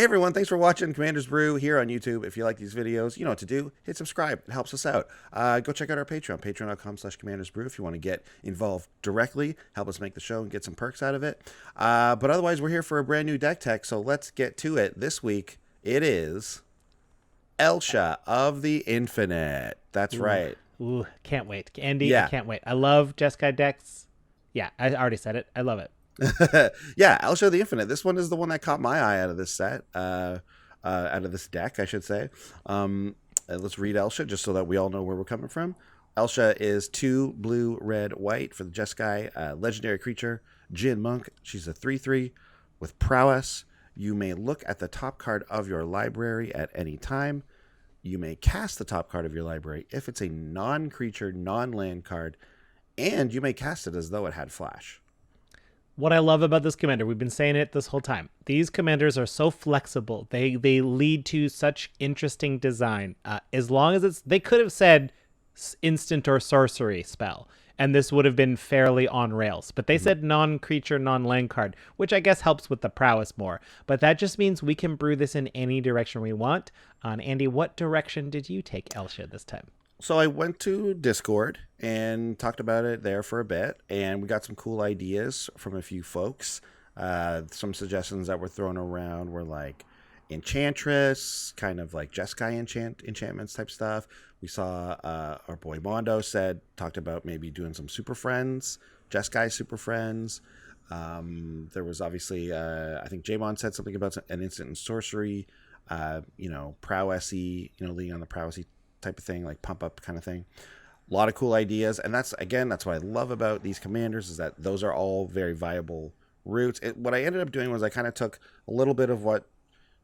Hey everyone, thanks for watching Commander's Brew here on YouTube. If you like these videos, you know what to do. Hit subscribe. It helps us out. Go check out our Patreon, patreon.com/commandersbrew if you want to get involved directly, help us make the show and get some perks out of it. But otherwise, we're here for a brand new deck tech, so let's get to it. This week, it is Elsha of the Infinite. That's right. Ooh, can't wait. Andy, Yeah. I can't wait. I love Jeskai decks. Yeah, I already said it. I love it. Yeah, Elsha of the Infinite. This one is the one that caught my eye out of this set, out of this deck, I should say. Let's read Elsha just so that we all know where we're coming from. Elsha is 2 blue, red, white for the Jeskai, legendary creature, Jin Monk. She's a 3/3 with prowess. You may look at the top card of your library at any time. You may cast the top card of your library if it's a non-creature, non-land card, and you may cast it as though it had flash. What I love about this commander, we've been saying it this whole time. These commanders are so flexible. They lead to such interesting design. As long as they could have said instant or sorcery spell, and this would have been fairly on rails. But they said non-creature, non-land card, which I guess helps with the prowess more. But that just means we can brew this in any direction we want. Andy, what direction did you take Elsha this time? So I went to Discord and talked about it there for a bit, and we got some cool ideas from a few folks. Some suggestions that were thrown around were like Enchantress, kind of like Jeskai enchantments type stuff. We saw our boy Mondo talked about maybe doing some Super Friends, Jeskai Super Friends. There was obviously, I think Jamon said something about an instant and sorcery, prowessy, leaning on the prowessy type of thing, like pump up kind of thing. A lot of cool ideas, and that's what I love about these commanders is that those are all very viable routes. What I ended up doing was I kind of took a little bit of what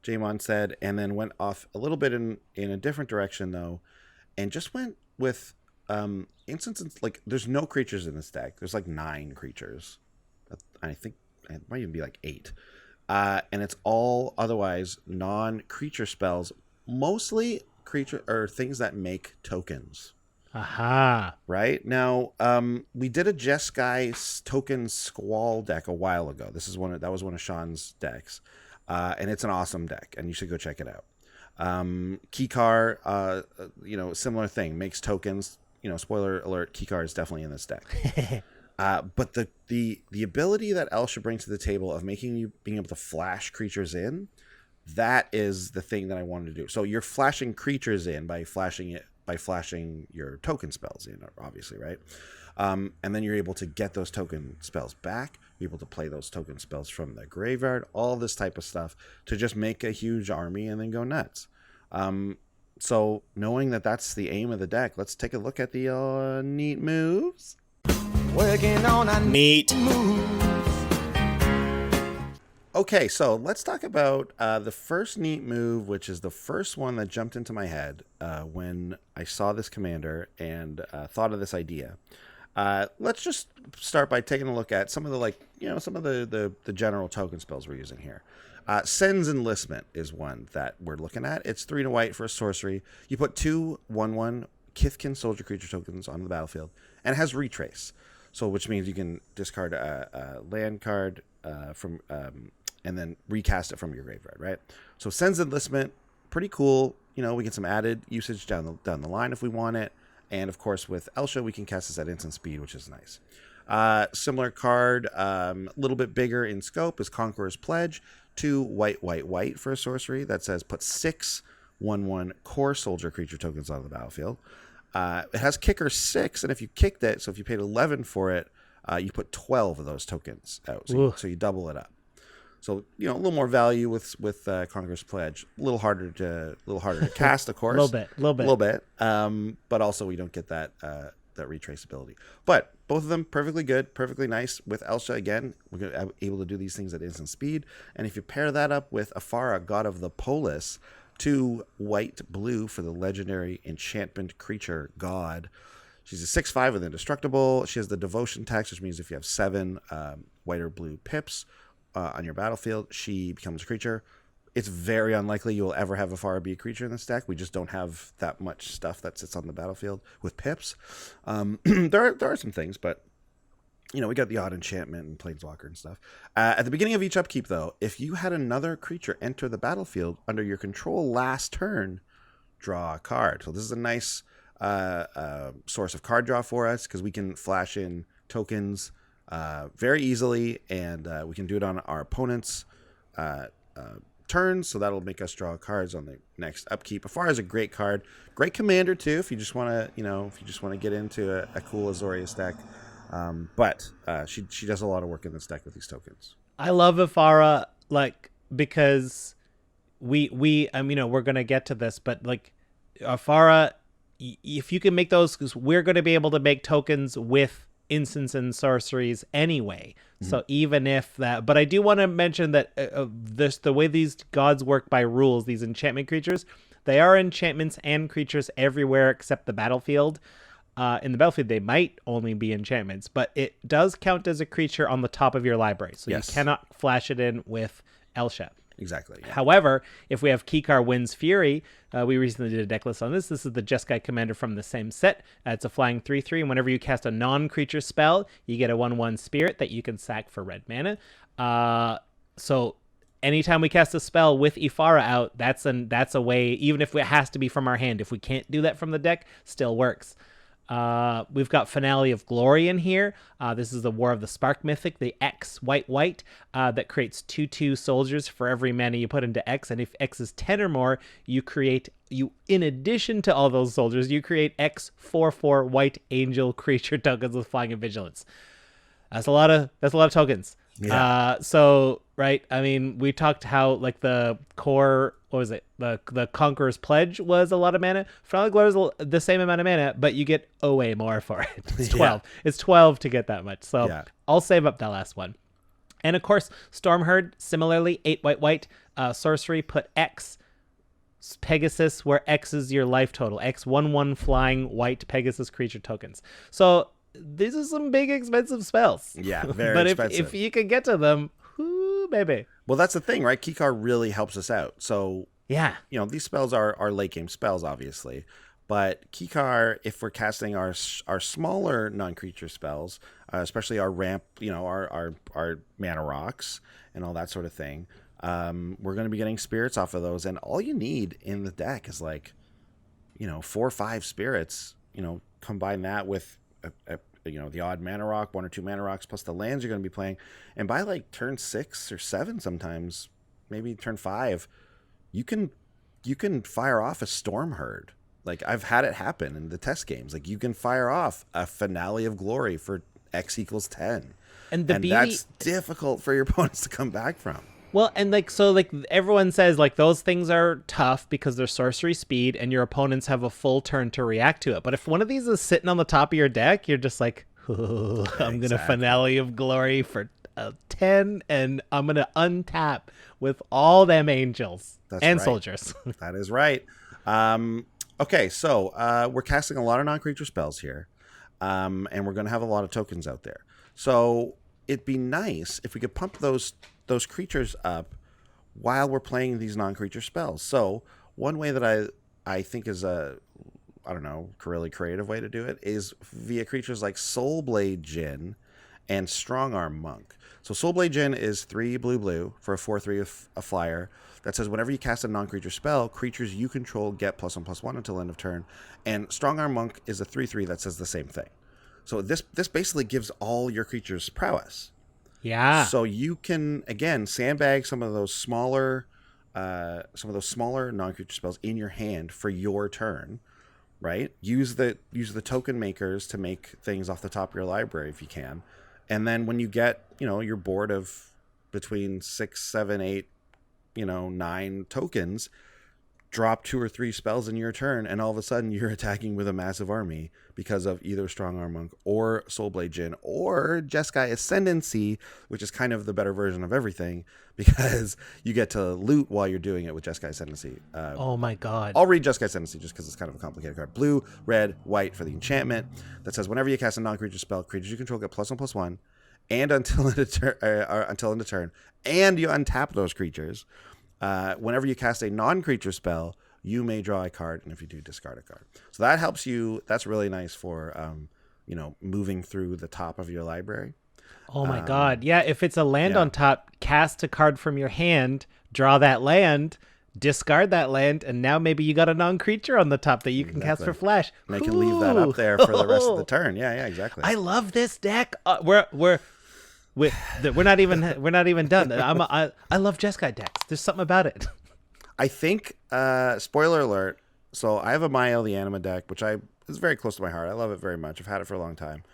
Jamon said and then went off a little bit in a different direction though, and just went with instances like there's no creatures in this deck. There's like 9 creatures. I think it might even be like 8. And it's all otherwise non-creature spells, mostly creature or things that make tokens. Aha. Right now, we did a Jeskai token squall deck a while ago. That was one of Sean's decks, and it's an awesome deck, and you should go check it out. Kikar, similar thing, makes tokens. Spoiler alert, Kikar is definitely in this deck. But the ability that Elsha brings to the table of being able to flash creatures in. That is the thing that I wanted to do. So you're flashing creatures in by flashing your token spells in, obviously, right? And then you're able to get those token spells back. You're able to play those token spells from the graveyard, all this type of stuff to just make a huge army and then go nuts. So knowing that that's the aim of the deck, let's take a look at the neat moves. Working on a neat move. Okay, so let's talk about the first neat move, which is the first one that jumped into my head when I saw this commander and thought of this idea. Let's just start by taking a look at some of the general token spells we're using here. Sen's Enlistment is one that we're looking at. It's 3 and a white for a sorcery. You put 2 1/1 Kithkin soldier creature tokens on the battlefield, and it has Retrace. So, which means you can discard a land card from and then recast it from your graveyard, right? So Sen's Enlistment, pretty cool. We get some added usage down the line if we want it. And of course, with Elsha, we can cast this at instant speed, which is nice. Similar card, a little bit bigger in scope, is Conqueror's Pledge. 2 white for a sorcery that says put 6 1/1 core soldier creature tokens on the battlefield. It has Kicker 6, and if you kicked it, so if you paid 11 for it, you put 12 of those tokens out. So you double it up. So a little more value with Conqueror's Pledge. A little harder to cast, of course. A little bit. But also we don't get that retraceability. But both of them perfectly good, perfectly nice. With Elsha again, we're able to do these things at instant speed. And if you pair that up with Afara, God of the Polis, 2 white-blue for the legendary enchantment creature god. She's a 6/5 with indestructible. She has the devotion tax, which means if you have 7 white or blue pips on your battlefield, she becomes a creature. It's very unlikely you will ever have a Afara be a creature in this deck. We just don't have that much stuff that sits on the battlefield with pips. There are some things, but we got the odd enchantment and planeswalker and stuff. At the beginning of each upkeep, though, if you had another creature enter the battlefield under your control last turn, draw a card. So this is a nice source of card draw for us because we can flash in tokens very easily, and we can do it on our opponent's turns, so that'll make us draw cards on the next upkeep. Afar is a great card, great commander too if you just want to get into a cool Azorius deck. But she does a lot of work in this deck with these tokens. I love Ifara, because we're gonna get to this, but Ifara, if you can make those, because we're gonna be able to make tokens with instants and sorceries anyway. Mm-hmm. So even if that, but I do want to mention that the way these gods work by rules, these enchantment creatures, they are enchantments and creatures everywhere except the battlefield. In the battlefield, they might only be enchantments, but it does count as a creature on the top of your library. So yes, you cannot flash it in with Elsha. Exactly. Yeah. However, if we have Kikar Wind's Fury, we recently did a deck list on this. This is the Jeskai commander from the same set. It's a flying 3/3, and whenever you cast a non-creature spell, you get a 1/1 spirit that you can sack for red mana. So anytime we cast a spell with Ifara out, that's a way, even if it has to be from our hand. If we can't do that from the deck, still works. We've got Finale of Glory in here. This is the War of the Spark Mythic, the X white that creates 2/2 soldiers for every mana you put into X, and if X is 10 or more, you in addition to all those soldiers, you create X 4/4 white angel creature tokens with flying and vigilance. That's a lot of tokens. Yeah. Right, I mean, we talked how the core, what was it, the Conqueror's Pledge was a lot of mana. Finale of Glory is the same amount of mana, but you get way more for it. It's 12. Yeah. It's 12 to get that much. So yeah. I'll save up that last one. And of course, Stormherd, similarly, 8 white, sorcery, put X Pegasus, where X is your life total. X 1/1 flying white Pegasus creature tokens. So these are some big expensive spells. Yeah, very but expensive. But if you can get to them, whoo, baby. Well, that's the thing, right? Kikar really helps us out. So yeah, these spells are late game spells, obviously. But Kikar, if we're casting our smaller non-creature spells, especially our ramp, our mana rocks and all that sort of thing, we're going to be getting spirits off of those. And all you need in the deck is 4 or 5 spirits. Combine that with the odd mana rock, 1 or 2 mana rocks, plus the lands you're going to be playing. And by turn 6 or 7 sometimes, maybe turn 5, you can fire off a Stormherd. I've had it happen in the test games. You can fire off a Finale of Glory for X equals 10. And that's difficult for your opponents to come back from. Well, and everyone says those things are tough because they're sorcery speed and your opponents have a full turn to react to it. But if one of these is sitting on the top of your deck, you're just I'm going to Finale of Glory for 10 and I'm going to untap with all them angels. That's and right. Soldiers. That is right. Okay, so we're casting a lot of non-creature spells here, and we're going to have a lot of tokens out there. So it'd be nice if we could pump those creatures up while we're playing these non-creature spells. So one way that I think is a really creative way to do it is via creatures like Soulblade Djinn and Strongarm Monk. So Soulblade Djinn is 3 blue for a 4/3 of a flyer that says whenever you cast a non-creature spell, creatures you control get +1/+1 until end of turn. And Strongarm Monk is a 3/3 that says the same thing. So this basically gives all your creatures prowess. Yeah. So you can again sandbag some of those smaller non-creature spells in your hand for your turn, right? Use the token makers to make things off the top of your library if you can, and then when you get your board of between 6, 7, 8, 9 tokens, drop 2 or 3 spells in your turn, and all of a sudden you're attacking with a massive army because of either Strongarm Monk or Soulblade Djinn or Jeskai Ascendancy, which is kind of the better version of everything because you get to loot while you're doing it with Jeskai Ascendancy. Oh my god. I'll read Jeskai Ascendancy just because it's kind of a complicated card. Blue, red, white for the enchantment that says whenever you cast a non-creature spell, creatures you control get +1/+1 and until end of turn, and you untap those creatures. Whenever you cast a non-creature spell, you may draw a card, and if you do, discard a card. So that helps you. That's really nice for moving through the top of your library. Oh my God. Yeah. If it's a land on top, cast a card from your hand, draw that land, discard that land, and now maybe you got a non-creature on the top that you can cast for flash. And I can leave that up there for the rest of the turn. Yeah, exactly. I love this deck. We're not even done. I love Jeskai decks. There's something about it. I think spoiler alert. So I have a Mael the Anima deck, which is very close to my heart. I love it very much. I've had it for a long time.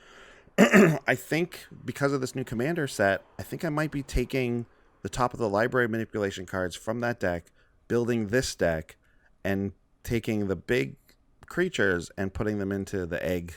I think because of this new commander set, I think I might be taking the top of the library manipulation cards from that deck, building this deck, and taking the big creatures and putting them into the egg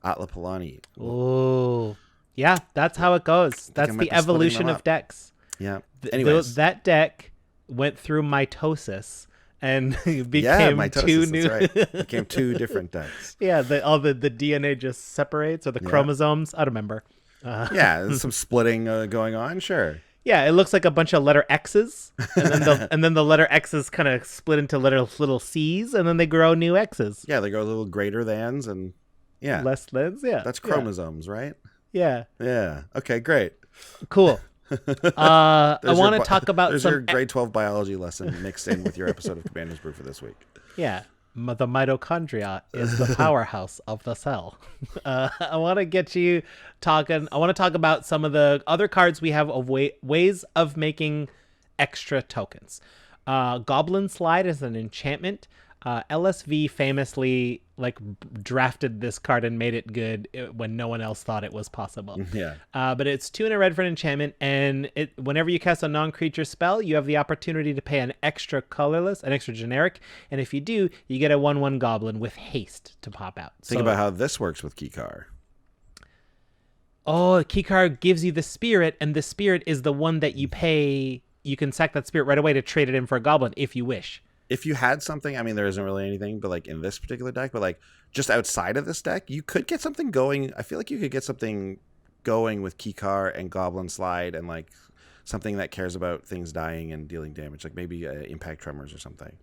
Atla Palani. Oh, yeah, that's how it goes. That's the evolution of decks. Yeah. Anyways, that deck went through mitosis and became mitosis, two new. That's right. Became two different decks. Yeah, all the DNA just separates, or the chromosomes. I don't remember. Yeah, there's some splitting going on. Sure. Yeah, it looks like a bunch of letter X's, and then the letter X's kind of split into little C's, and then they grow new X's. Yeah, they grow little greater thans and less thans. Yeah, that's chromosomes, right? Yeah. Yeah. Okay, greit. Cool. I want to talk about there's your grade 12 biology lesson mixed in with your episode of Commander's Brew for this week. Yeah. The mitochondria is the powerhouse of the cell. I want to get you talking. I want to talk about some of the other cards we have of ways of making extra tokens. Goblin Slide is an enchantment. LSV famously drafted this card and made it good when no one else thought it was possible. Yeah. But it's 2 and a red for an enchantment, and whenever you cast a non-creature spell, you have the opportunity to pay an extra colorless, an extra generic, and if you do, you get a 1/1 goblin with haste to pop out. Think about how this works with Keycar. Oh, Keycar gives you the spirit, and the spirit is the one that you pay. You can sack that spirit right away to trade it in for a goblin if you wish. If you had something, I mean, there isn't really anything, but in this particular deck, but just outside of this deck, you could get something going. I feel like you could get something going with Keycar and Goblin Slide and something that cares about things dying and dealing damage, maybe Impact Tremors or something.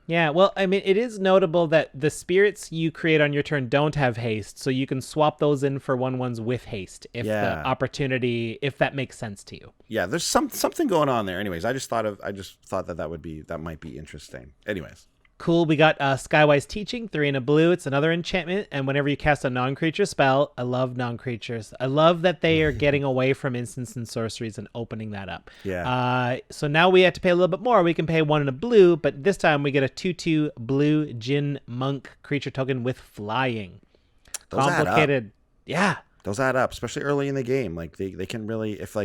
Yeah, well, I mean, it is notable that the spirits you create on your turn don't have haste, so you can swap those in for 1/1s with haste if the opportunity, if that makes sense to you. Yeah, there's something going on there. Anyways, I just thought that might be interesting. Anyways. Cool. We got Skywise Teaching, 3 and a blue. It's another enchantment, and whenever you cast a non-creature spell, I love non-creatures. I love that they are getting away from instants and sorceries and opening that up. Yeah. So now we have to pay a little bit more. We can pay 1 and a blue, but this time we get a 2/2 blue Jin Monk creature token with flying. Those complicated. Add up. Yeah. Those add up, especially early in the game. They can really, if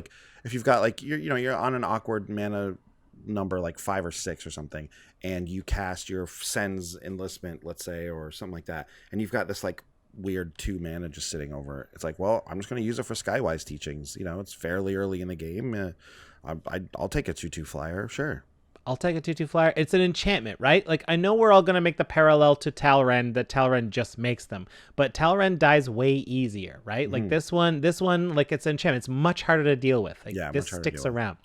you've got you're on an awkward mana number 5 or 6 or something, and you cast your Sen's Enlistment, let's say, or something like that, and you've got this weird 2 mana just sitting over it. It's well, I'm just going to use it for Skywise Teachings. It's fairly early in the game. I'll take a 2/2 flyer, sure. I'll take a 2/2 flyer. It's an enchantment, right? I know we're all going to make the parallel to Talrend, that Talrend just makes them, but Talrend dies way easier, right? This one, it's enchantment. It's much harder to deal with. This sticks around.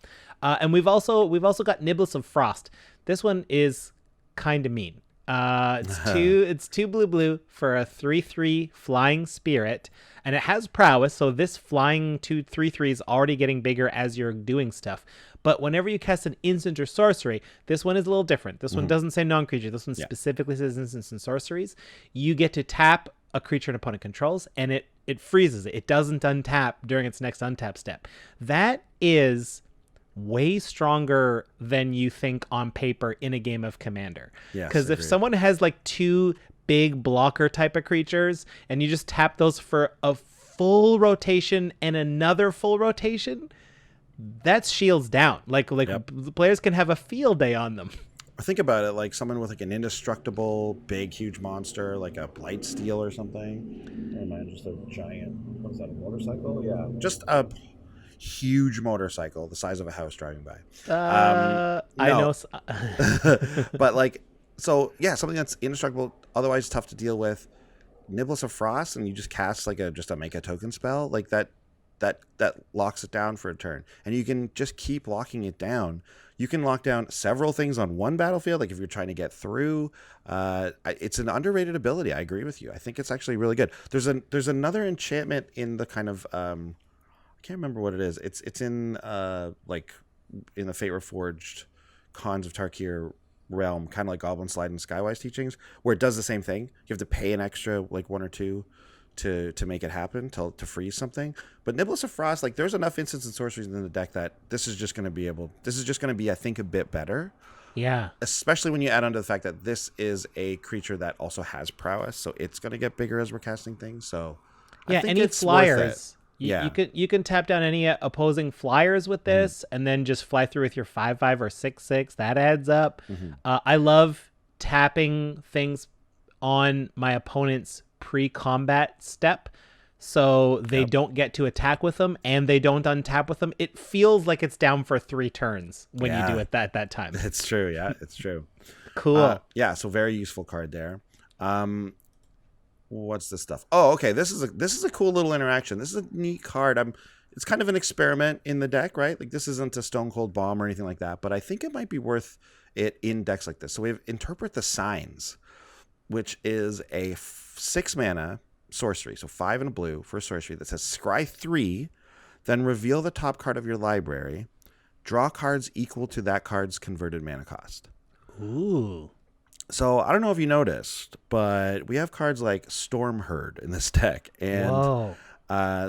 And we've also got Niblis of Frost. This one is kind of mean. It's 2 blue for a 3/3 flying spirit, and it has prowess. So this flying 2/3/3 is already getting bigger as you're doing stuff. But whenever you cast an instant or sorcery, this one is a little different. This one doesn't say non-creature. This one specifically says instants and sorceries. You get to tap a creature an opponent controls, and it freezes it. It doesn't untap during its next untap step. That is way stronger than you think on paper in a game of Commander. Because if someone has 2 big blocker type of creatures and you just tap those for a full rotation and another full rotation, that's shields down. The players can have a field day on them. Think about it, someone with an indestructible big huge monster, a Blightsteel or something. Or am I just a giant, what is that, a motorcycle? Yeah, just a huge motorcycle the size of a house driving by. I know. But something that's indestructible, otherwise tough to deal with. Niblis of Frost, and you just cast just a make a token spell that locks it down for a turn, and you can just keep locking it down. You can lock down several things on one battlefield, like if you're trying to get through. It's an underrated ability. I agree with you. I think it's actually really good. There's another enchantment in the kind of I can't remember what it is. It's in like in the Fate Reforged Khans of Tarkir realm, kind of like Goblin Slide and Skywise Teachings, where it does the same thing. You have to pay an extra like 1 or 2 to make it happen, to freeze something. But Niblis of Frost, like there's enough instants and sorceries in the deck that this is just going to be I think a bit better. Yeah. Especially when you add on to the fact that this is a creature that also has prowess, so it's going to get bigger as we're casting things. So yeah, I think any it's flyers. worth it. You can tap down any opposing flyers with this, and then just fly through with your 5/5 or 6/6. That adds up. I love tapping things on my opponent's pre-combat step, so they don't get to attack with them, and they don't untap with them. It feels like it's down for 3 turns when you do it that time. It's true. Yeah, it's true. Cool. Yeah, so very useful card there. What's this stuff? Oh, okay. This is a cool little interaction. This is a neat card. It's kind of an experiment in the deck, right? Like this isn't a Stone Cold Bomb or anything like that, but I think it might be worth it in decks like this. So we have Interpret the Signs, which is a 6 mana sorcery. So 5 and a blue for a sorcery that says scry 3, then reveal the top card of your library. Draw cards equal to that card's converted mana cost. Ooh. So I don't know if you noticed, but we have cards like Storm Herd in this deck. And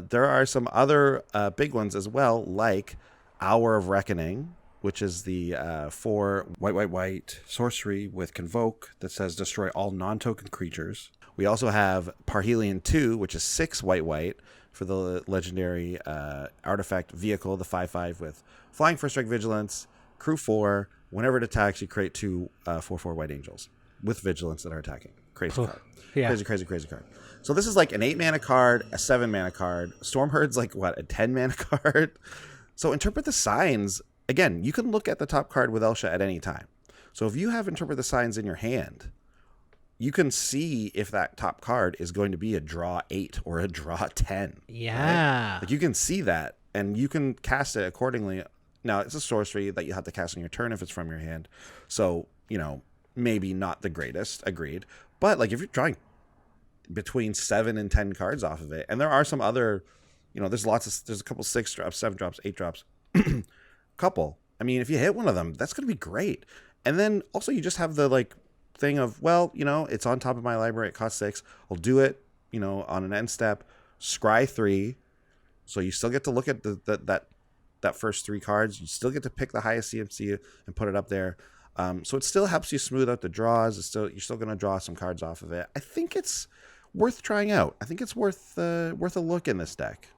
there are some other big ones as well, like Hour of Reckoning, which is the 4 white sorcery with Convoke that says destroy all non-token creatures. We also have Parhelion 2, which is 6 white for the legendary artifact vehicle, the 5/5 with Flying First Strike Vigilance, Crew 4. Whenever it attacks, you create 2 4/4 white angels with vigilance that are attacking. Crazy card. Yeah. Crazy card. So this is like an 8 mana card, a 7 mana card. Storm Herd's like what, a 10 mana card? So Interpret the Signs, again, you can look at the top card with Elsha at any time. So if you have Interpret the Signs in your hand, you can see if that top card is going to be a draw 8 or a draw 10. Yeah. Right? Like you can see that and you can cast it accordingly. Now, it's a sorcery that you have to cast on your turn if it's from your hand. So, maybe not the greatest, agreed. But, like, if you're drawing between 7 and 10 cards off of it, and there are some other, there's a couple 6 drops, 7 drops, 8 drops, couple. I mean, if you hit one of them, that's going to be great. And then also you just have the, like, thing of, well, it's on top of my library, it costs 6. I'll do it, on an end step, scry 3. So you still get to look at that first 3 cards. You still get to pick the highest CMC and put it up there. So it still helps you smooth out the draws. You're still going to draw some cards off of it. I think it's worth trying out. I think it's worth a look in this deck.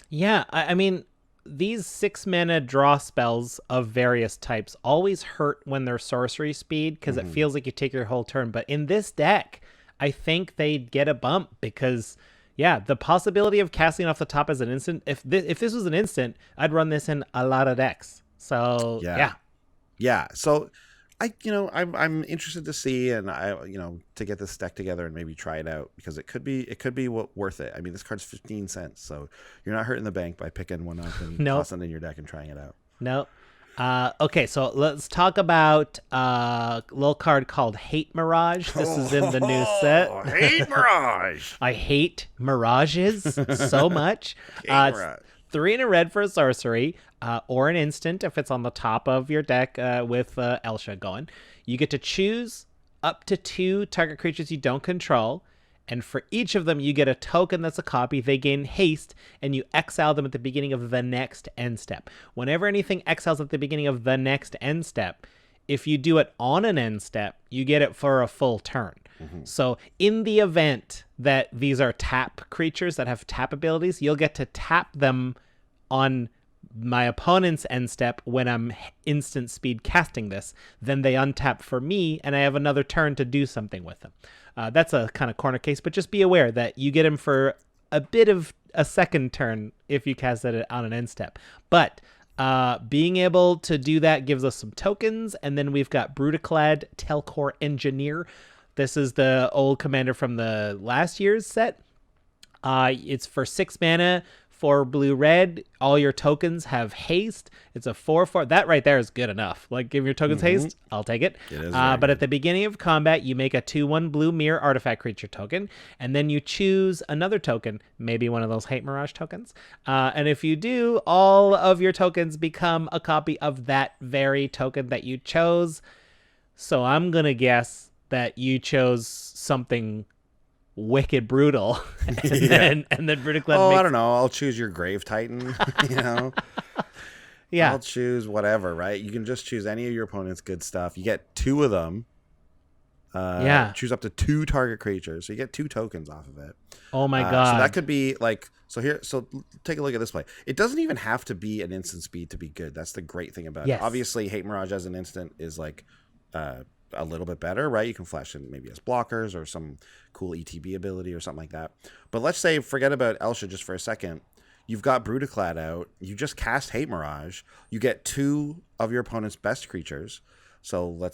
Yeah, I mean, these 6 mana draw spells of various types always hurt when they're sorcery speed because it feels like you take your whole turn. But in this deck, I think they'd get a bump because... yeah, the possibility of casting off the top as an instant. If this was an instant, I'd run this in a lot of decks. So yeah. So I'm interested to see and to get this deck together and maybe try it out because it could be worth it. I mean, this card's 15 cents, so you're not hurting the bank by picking one up and tossing it in your deck and trying it out. No. Okay, so let's talk about a little card called Hate Mirage. This is in the new set. Hate Mirage! I hate Mirages so much. Mirage. 3 and a red for a sorcery, or an instant if it's on the top of your deck with Elsha going. You get to choose up to 2 target creatures you don't control. And for each of them, you get a token that's a copy. They gain haste, and you exile them at the beginning of the next end step. Whenever anything exiles at the beginning of the next end step, if you do it on an end step, you get it for a full turn. So in the event that these are tap creatures that have tap abilities, you'll get to tap them on my opponent's end step when I'm instant speed casting this. Then they untap for me, and I have another turn to do something with them. That's a kind of corner case, but just be aware that you get him for a bit of a second turn if you cast it on an end step. But being able to do that gives us some tokens, and then we've got Brutaclad Telcor Engineer. This is the old commander from the last year's set. It's for 6 mana, 4 blue red. All your tokens have haste. It's a 4/4. That right there is good enough. Like, give your tokens haste, I'll take it. It is But at the beginning of combat, you make a 2/1 blue mirror artifact creature token, and then you choose another token, maybe one of those Hate Mirage tokens. And if you do, all of your tokens become a copy of that very token that you chose. So I'm gonna guess that you chose something wicked brutal, and then Brutaclad Oh, makes... I don't know. I'll choose your Grave Titan. You know. Yeah. I'll choose whatever. Right. You can just choose any of your opponent's good stuff. You get 2 of them. Choose up to 2 target creatures, so you get 2 tokens off of it. Oh my god. So that could be like, so take a look at this play. It doesn't even have to be an instant speed to be good. That's the great thing about it. Obviously, Hate Mirage as an instant is like a little bit better, right? You can flash in maybe as blockers or some cool ETB ability or something like that. But let's say, forget about Elsha just for a second. You've got Brutaclad out. You just cast Hate Mirage. You get 2 of your opponent's best creatures. So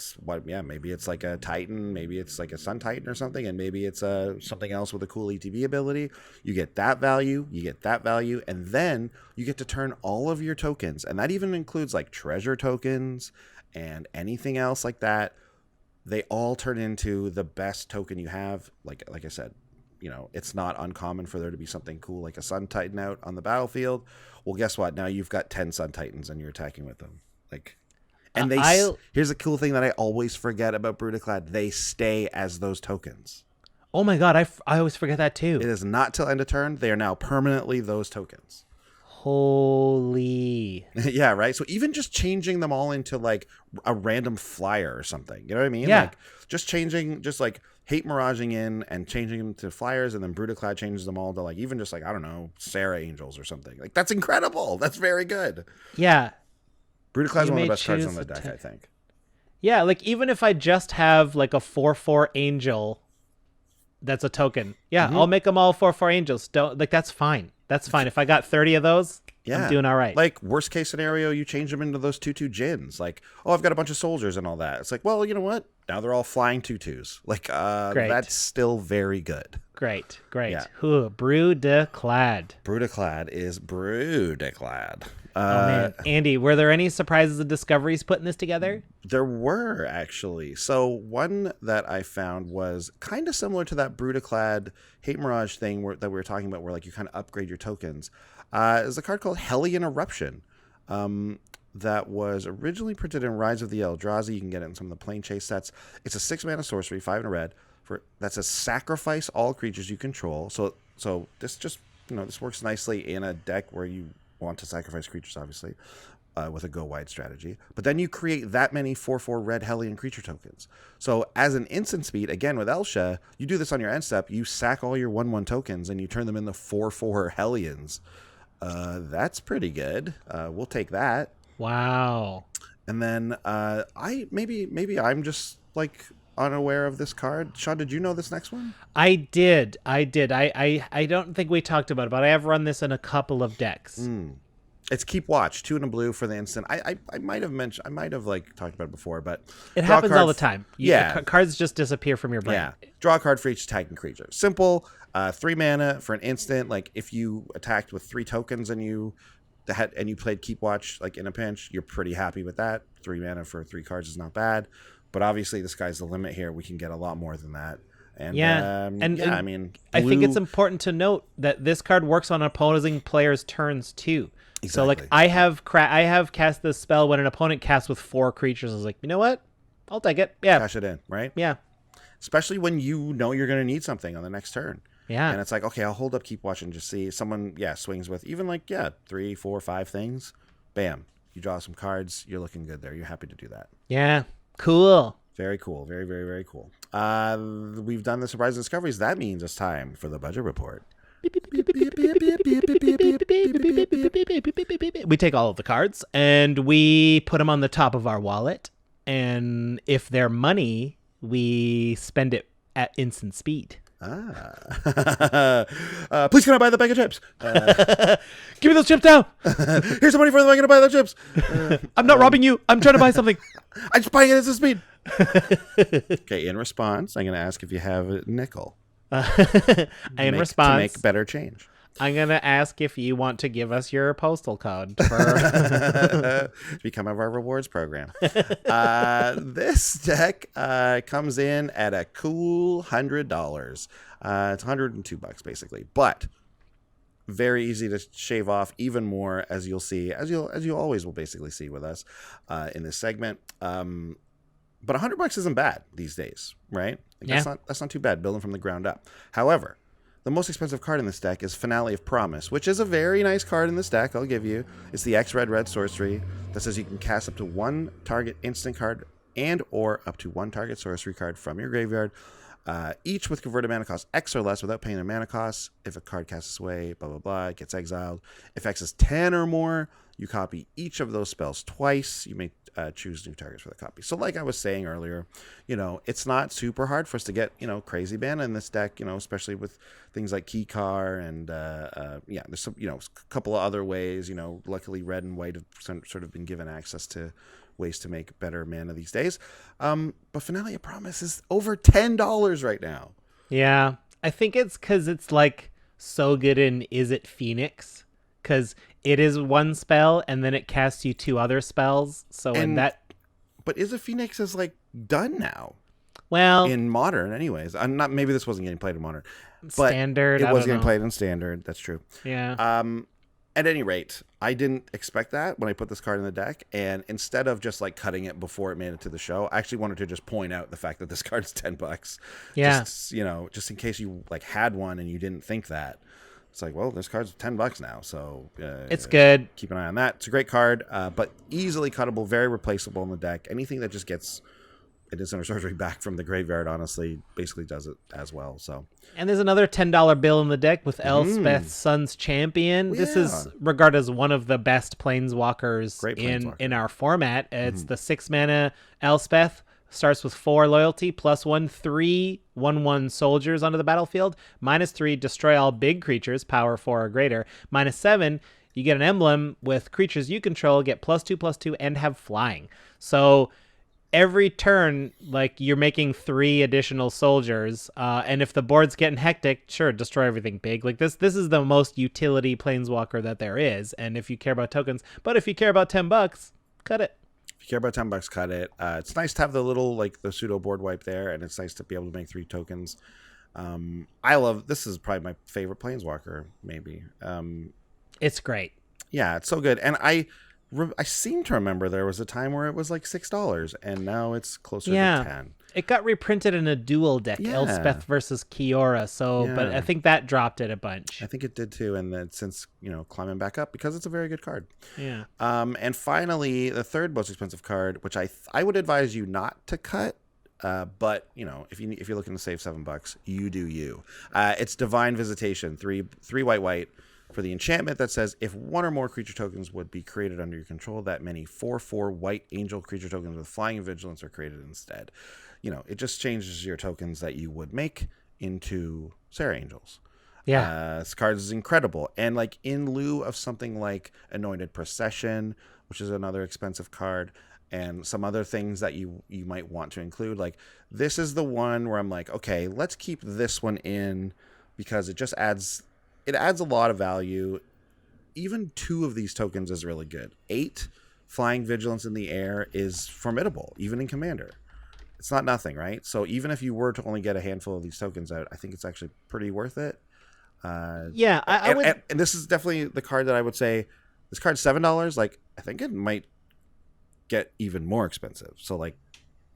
maybe it's like a Titan, maybe it's like a Sun Titan or something, and maybe it's something else with a cool ETB ability. You get that value, and then you get to turn all of your tokens, and that even includes like treasure tokens and anything else like that. They all turn into the best token you have. Like I said, you know, it's not uncommon for there to be something cool like a Sun Titan out on the battlefield. Well, guess what? Now you've got 10 Sun Titans and you're attacking with them. Like, and here's a cool thing that I always forget about Brutaclad. They stay as those tokens. Oh my god, I always forget that too. It is not till end of turn. They are now permanently those tokens. Holy. Yeah, right? So even just changing them all into like a random flyer or something. You know what I mean? Yeah. Like just like Hate Miraging in and changing them to flyers, and then Brutaclad changes them all to like even just like, I don't know, Sarah Angels or something. Like, that's incredible. That's very good. Yeah. Brutaclad's one of the best cards on the deck, I think. Yeah, like even if I just have like a 4/4 angel that's a token. Yeah, I'll make them all 4/4 angels. That's fine. That's fine. If I got 30 of those, I'm doing all right. Like, worst case scenario, you change them into those 2/2 djinns. Like, oh, I've got a bunch of soldiers and all that. It's like, well, you know what? Now they're all flying 2/2s. Like, that's still very good. Great. Yeah. Brutaclad. Brutaclad is Brutaclad. Oh, man. Andy, were there any surprises and discoveries putting this together? There were, actually. So one that I found was kind of similar to that Brutaclad Hate Mirage thing that we were talking about, where like you kind of upgrade your tokens. Is a card called Heli and Eruption. That was originally printed in Rise of the Eldrazi. You can get it in some of the Plane Chase sets. It's a 6-mana sorcery, 5 and a red. That says sacrifice all creatures you control. So this just, this works nicely in a deck where you want to sacrifice creatures, obviously, with a go wide strategy. But then you create that many 4/4 red Hellion creature tokens. So as an instant speed, again with Elsha, you do this on your end step. You sack all your 1/1 tokens and you turn them into 4/4 Hellions. That's pretty good. We'll take that. Wow. And then maybe I'm just like unaware of this card. Sean, did you know this next one? I did. I don't think we talked about it, but I have run this in a couple of decks. It's Keep Watch, 2 and a blue for the instant. I might have like talked about it before, but it happens all the time. Yeah. Cards just disappear from your brain. Yeah. Draw a card for each attacking creature. Simple. 3 mana for an instant. Like, if you attacked with 3 tokens and you played Keep Watch like in a pinch, you're pretty happy with that. 3 mana for 3 cards is not bad. But obviously, the sky's the limit here. We can get a lot more than that. And I mean, I think it's important to note that this card works on opposing players' turns too. Exactly. So, like, I have cast this spell when an opponent casts with 4 creatures. I was like, you know what? I'll take it. Yeah, cash it in, right? Yeah. Especially when you know you're going to need something on the next turn. Yeah. And it's like, okay, I'll hold up Keep Watch and just see someone, swings with even like 3, 4, 5 things. Bam. You draw some cards. You're looking good there. You're happy to do that. Yeah. Cool. Very cool. Very, very, very cool. We've done the surprise discoveries. That means it's time for the budget report. We take all of the cards and we put them on the top of our wallet. And if they're money, we spend it at instant speed. Please can I buy the bag of chips? Give me those chips now. Here's the money for them. I'm going to buy the chips. I'm not robbing you. I'm trying to buy something. I'm just buying it at instant speed. Okay, in response, I'm going to ask if you have a nickel. In response, to make better change. I'm going to ask if you want to give us your postal code for Become of our rewards program. This deck comes in at a cool $100. It's $102 basically, but very easy to shave off even more, as you'll see, as you always will basically see with us in this segment. But $100 isn't bad these days, right? Like, that's not too bad building from the ground up. However, the most expensive card in this deck is Finale of Promise, which is a very nice card in this deck, I'll give you. It's the X red sorcery that says you can cast up to one target instant card and or up to one target sorcery card from your graveyard, each with converted mana cost X or less without paying a mana cost. If a card casts away, blah, blah, blah, it gets exiled. If X is 10 or more, you copy each of those spells twice. You may choose new targets for the copy. So like I was saying earlier, it's not super hard for us to get, crazy mana in this deck, especially with things like Keycar and, there's some, a couple of other ways, luckily red and white have sort of been given access to ways to make better mana these days. But Finale of Promise is over $10 right now. Yeah, I think it's because it's like so good in Is It Phoenix? Because it is one spell and then it casts you two other spells. So but Is It Phoenix is like done now. Well, in Modern, anyways. Maybe this wasn't getting played in Modern, but Standard. It was getting played in Standard. That's true. Yeah. At any rate, I didn't expect that when I put this card in the deck, and instead of just like cutting it before it made it to the show, I actually wanted to just point out the fact that this card's $10. Yeah. Just in case you like had one and you didn't think that. It's like, well, this card's $10 now, so it's good. Keep an eye on that. It's a great card, but easily cuttable, very replaceable in the deck. Anything that just gets it is under sorcery back from the graveyard, honestly, basically does it as well. So, and there's another $10 bill in the deck with Elspeth, Sun's Champion. This is regarded as one of the best planeswalkers in our format. It's the 6-mana Elspeth. Starts with 4 loyalty, +1, 3/1/1 soldiers onto the battlefield. -3, destroy all big creatures, power 4 or greater. -7, you get an emblem with creatures you control, get +2/+2, and have flying. So every turn, like, you're making 3 additional soldiers, and if the board's getting hectic, sure, destroy everything big. Like this is the most utility planeswalker that there is. And if you care about tokens, but if you care about $10, cut it. If you care about $10, cut it. It's nice to have the little, like, the pseudo board wipe there, and it's nice to be able to make 3 tokens. This is probably my favorite planeswalker, maybe. It's great. Yeah, it's so good. And I seem to remember there was a time where it was like $6, and now it's closer to 10. It got reprinted in a dual deck, Elspeth versus Kiora. So, but I think that dropped it a bunch. I think it did too, and then since climbing back up because it's a very good card. Yeah. And finally, the third most expensive card, which I would advise you not to cut. But if you're looking to save $7, you do you. It's Divine Visitation, 3 white. For the enchantment that says, if one or more creature tokens would be created under your control, that many 4/4 white angel creature tokens with flying and vigilance are created instead. It just changes your tokens that you would make into Sarah Angels. Yeah. This card is incredible. And like in lieu of something like Anointed Procession, which is another expensive card, and some other things that you might want to include, like this is the one where I'm like, okay, let's keep this one in because it adds a lot of value. Even 2 of these tokens is really good. 8 flying vigilance in the air is formidable, even in Commander. It's not nothing, right? So even if you were to only get a handful of these tokens out, I think it's actually pretty worth it. I would. And this is definitely the card that I would say, this card's $7. Like, I think it might get even more expensive. So like,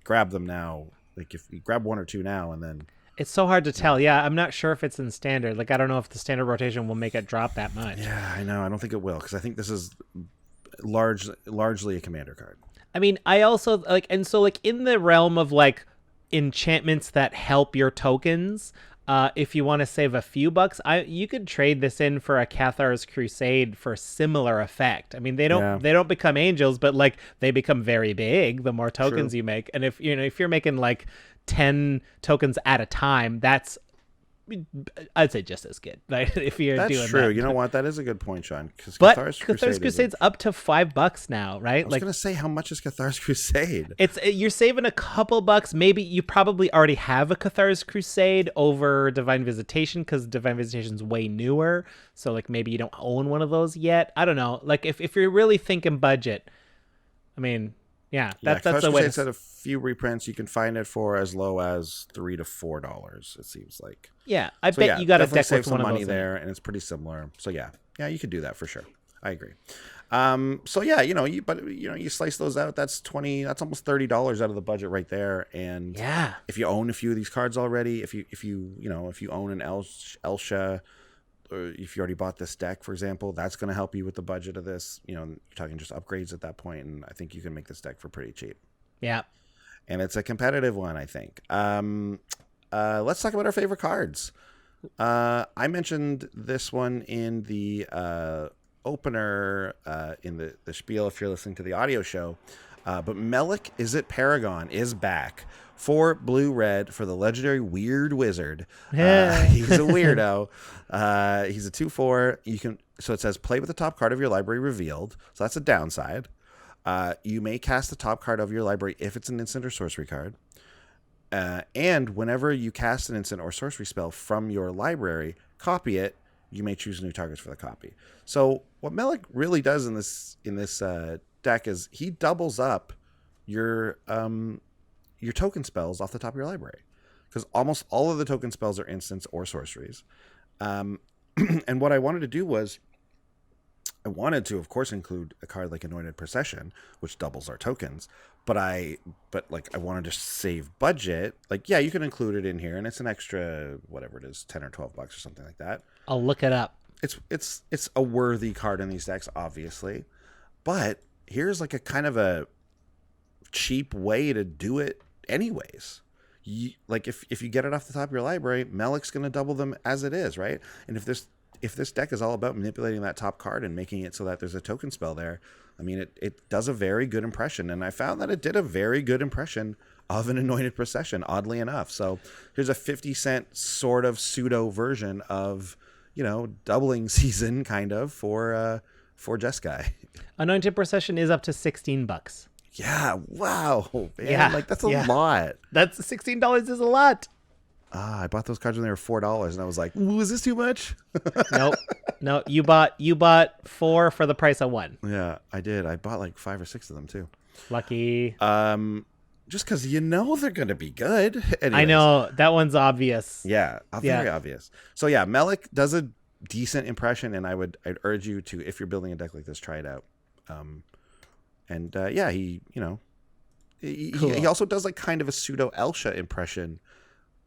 grab them now. Like if you grab 1 or 2 now, and then. It's so hard to tell. Yeah, I'm not sure if it's in Standard. Like, I don't know if the Standard rotation will make it drop that much. Yeah, I know. I don't think it will, because I think this is largely a Commander card. I mean, I also, like, and so, like, in the realm of, like, enchantments that help your tokens, if you want to save a few bucks, you could trade this in for a Cathar's Crusade for similar effect. I mean, they don't become angels, but, like, they become very big the more tokens you make. And if you're making, like, 10 tokens at a time, that's I'd say just as good. Right? If you're That's doing true. that. You know what? That is a good point, Sean. Because But Cathar's Crusade's up to $5 now, right? I was gonna say, how much is Cathar's Crusade? You're saving a couple bucks. Maybe you probably already have a Cathar's Crusade over Divine Visitation because Divine Visitation's way newer. So like maybe you don't own one of those yet. I don't know. Like if you're really thinking budget, I mean, that's the way. It's at a few reprints. You can find it for as low as $3 to $4. It seems like. Yeah, I bet you got a deck save with some one of money those there, and it's pretty similar. So yeah, you could do that for sure. I agree. So yeah, you slice those out. That's almost $30 out of the budget right there. And yeah, if you own a few of these cards already, if you own an Elsha, or if you already bought this deck, for example, that's going to help you with the budget of this. You're talking just upgrades at that point, and I think you can make this deck for pretty cheap. Yeah. And it's a competitive one, I think. Let's talk about our favorite cards. I mentioned this one in the opener, in the spiel, if you're listening to the audio show. But Melek Izzet Paragon is back for blue-red for the legendary Weird Wizard. He's a weirdo. He's a 2/4. So it says play with the top card of your library revealed. So that's a downside. You may cast the top card of your library if it's an instant or sorcery card. And whenever you cast an instant or sorcery spell from your library, copy it. You may choose new targets for the copy. So what Melek really does in this deck is he doubles up your token spells off the top of your library, because almost all of the token spells are instants or sorceries. And what I wanted to do was, I wanted to, of course, include a card like Anointed Procession, which doubles our tokens. But I wanted to save budget. Like, yeah, you can include it in here, and it's an extra, whatever it is, $10 or $12 or something like that. I'll look it up. It's a worthy card in these decks, obviously. But here's like a kind of a cheap way to do it anyways. If you get it off the top of your library, Melek's going to double them as it is, right? And if this deck is all about manipulating that top card and making it so that there's a token spell there, I mean, it does a very good impression. And I found that it did a very good impression of an Anointed Procession, oddly enough. So here's a 50-cent sort of pseudo version of, doubling season kind of for Jeskai. Anointed Procession is up to $16. Yeah. Wow. Man. Yeah. That's a lot. That's $16 is a lot. I bought those cards when they were $4, and I was like, "Ooh, is this too much?" Nope. No, you bought 4 for the price of 1. Yeah, I did. I bought like 5 or 6 of them too. Lucky. Just because they're gonna be good. Anyways. I know that one's obvious. Yeah, very obvious. So yeah, Melek does a decent impression, and I'd urge you to, if you're building a deck like this, try it out. He also does like kind of a pseudo Elsha impression.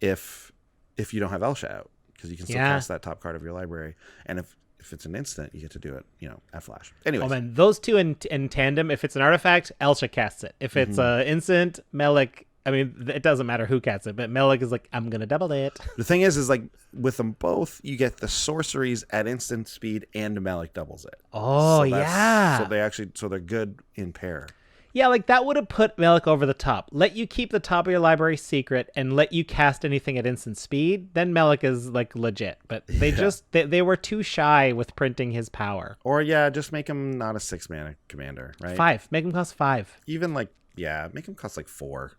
If you don't have Elsha out, because you can still cast that top card of your library, and if it's an instant, you get to do it, at flash. Anyways, man, those two in tandem. If it's an artifact, Elsha casts it. If it's an instant, Melek. I mean, it doesn't matter who casts it, but Melek is like, I'm gonna double it. The thing is like with them both, you get the sorceries at instant speed, and Melek doubles it. Oh, yeah. So they're good in pair. Yeah, like that would have put Melek over the top. Let you keep the top of your library secret and let you cast anything at instant speed. Then Melek is like legit. But they were too shy with printing his power. Or just make him not a 6-mana commander, right? 5. Make him cost 5. Even make him cost like 4.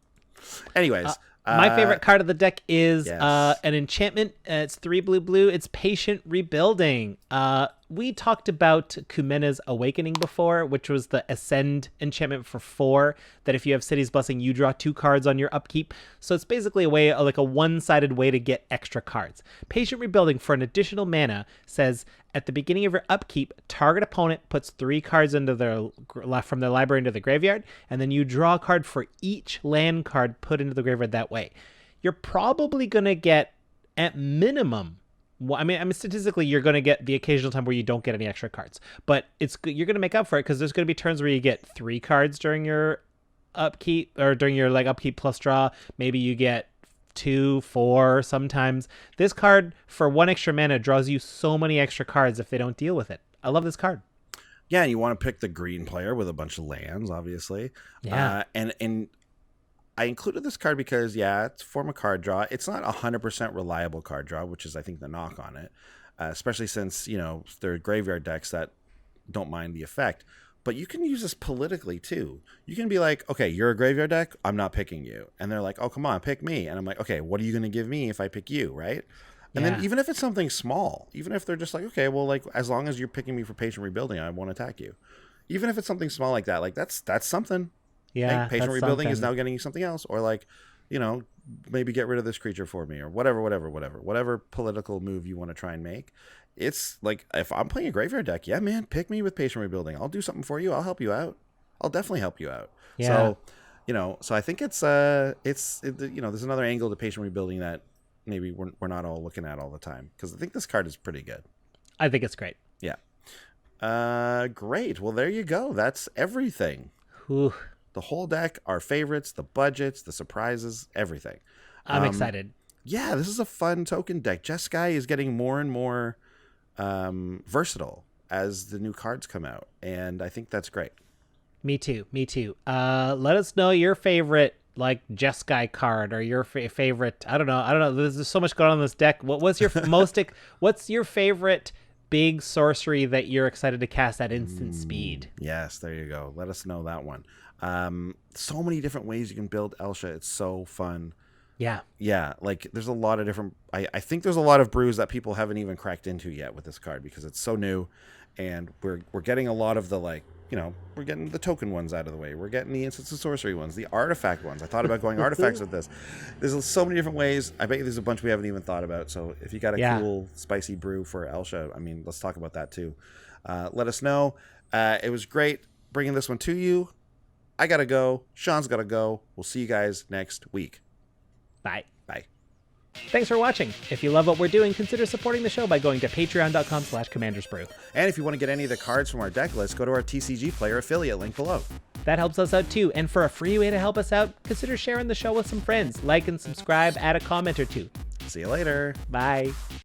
Anyways. My favorite card of the deck is an enchantment. It's 3 blue. It's Patient Rebuilding. We talked about Kumena's Awakening before, which was the Ascend enchantment for 4, that if you have City's Blessing, you draw 2 cards on your upkeep. So it's basically a one-sided way to get extra cards. Patient Rebuilding, for an additional mana, says at the beginning of your upkeep, target opponent puts 3 cards from their library into the graveyard, and then you draw a card for each land card put into the graveyard that way. You're probably going to get, at minimum, statistically, you're going to get the occasional time where you don't get any extra cards, but you're going to make up for it because there's going to be turns where you get 3 cards during your upkeep, or during your upkeep plus draw. Maybe you get 2, 4 sometimes. This card for 1 extra mana draws you so many extra cards if they don't deal with it. I love this card. Yeah, and you want to pick the green player with a bunch of lands, obviously. Yeah. And I included this card because, yeah, it's a form of card draw. It's not 100% reliable card draw, which is, I think, the knock on it, especially since, there are graveyard decks that don't mind the effect. But you can use this politically, too. You can be like, okay, you're a graveyard deck. I'm not picking you. And they're like, oh, come on, pick me. And I'm like, okay, what are you going to give me if I pick you, right? And then even if it's something small, even if they're just like, okay, well, like, as long as you're picking me for patient rebuilding, I won't attack you. Even if it's something small like that, like, that's something. Yeah, like, patient rebuilding is something. now getting you something else. Or, like, maybe get rid of this creature for me, or whatever political move you want to try and make. It's like, if I'm playing a graveyard deck, yeah, man, pick me with patient rebuilding. I'll do something for you. I'll help you out. I'll definitely help you out. Yeah. So I think there's another angle to patient rebuilding that maybe we're not all looking at all the time, because I think this card is pretty good. I think it's great. Yeah. Great. Well, there you go. That's everything. Whew. The whole deck, our favorites, the budgets, the surprises, everything. I'm excited. Yeah, this is a fun token deck. Jeskai is getting more and more versatile as the new cards come out, and I think that's great. Me too. Let us know your favorite Jeskai card, or your favorite. I don't know. There's so much going on in this deck. What's your what's your favorite big sorcery that you're excited to cast at instant speed? Yes, there you go. Let us know that one. So many different ways you can build Elsha. It's so fun. Yeah, like there's a lot of different. I think there's a lot of brews that people haven't even cracked into yet with this card, because it's so new, and we're getting a lot of the we're getting the token ones out of the way. We're getting the instance of sorcery ones, the artifact ones. I thought about going artifacts with this. There's so many different ways. I bet you there's a bunch we haven't even thought about. So if you got a cool spicy brew for Elsha, I mean, let's talk about that too. Let us know. It was great bringing this one to you. I gotta go. Sean's gotta go. We'll see you guys next week. Bye. Bye. Thanks for watching. If you love what we're doing, consider supporting the show by going to patreon.com/commandersbrew. And if you want to get any of the cards from our deck list, go to our TCG Player affiliate link below. That helps us out too. And for a free way to help us out, consider sharing the show with some friends. Like and subscribe, add a comment or two. See you later. Bye.